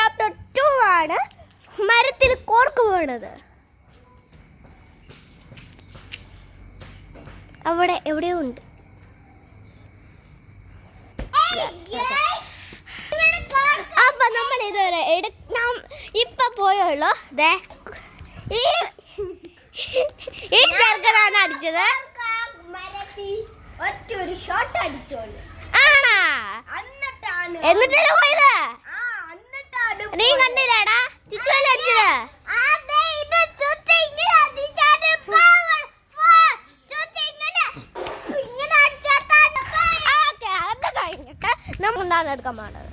Chapter 2 ആണ് മരത്തിൽ cork വീണത്. അവിടെ എവിടെയോ ഉണ്ട്. അപ്പൊ നമ്മൾ ഇതുവരെ ഇപ്പൊ പോയുള്ളൂ. ഈ ചെറുക്കനാണ് അടിച്ചത്. ഒറ്റൊരു ഷോട്ട് അടിച്ചോളൂ. ആണാ? എന്നിട്ടല്ലേ പോയത്? നീ കണ്ടില്ലടാ ചുറ്റുവല്ല അടിച്ചത്. നമുക്കെന്താണ് എടുക്കാൻ പാടത്?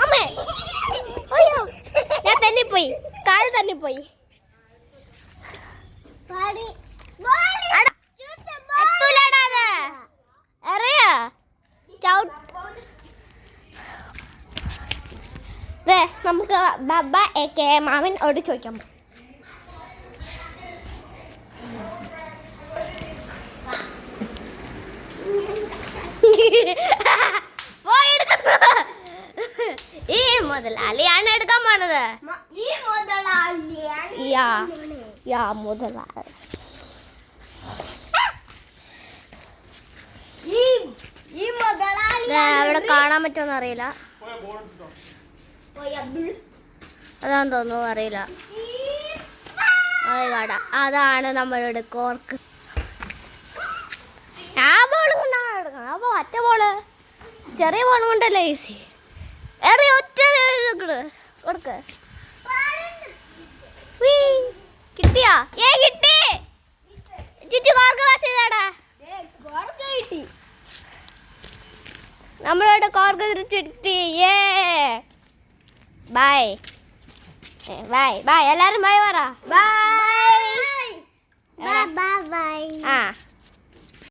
അമ്മേ അയ്യോ, ഞാൻ തന്നിപ്പോയി, കാല് തന്നിപ്പോയി. നമുക്ക് ബബ്ബ എ.കെ. മാമനോട് ചോദിക്കാം. ഈ മുതലാളിയാണ് എടുക്കാൻ പോണത്. അവിടെ കാണാൻ പറ്റുമെന്ന് അറിയില്ല. അതാന്ന് തോന്നുന്നു, അറിയില്ല. അതാണ് നമ്മളുടെ കോർക്ക്. ആ ബോൾ കൊണ്ടാണ് എടുക്കണം. അപ്പൊ ഒറ്റ ബോള്, ചെറിയ ബോൾ കൊണ്ടല്ലേ ഈസി. ഒറ്റ കൊടുക്ക്. കിട്ടിയാ? കിട്ടി. ചുറ്റു കോർക്ക് പാസ് ചെയ്താടാ. നമ്മളുടെ കോർക്ക് ചുറ്റി. Bye bye bye. എല്ലാരും ബൈ പറ. ബൈ.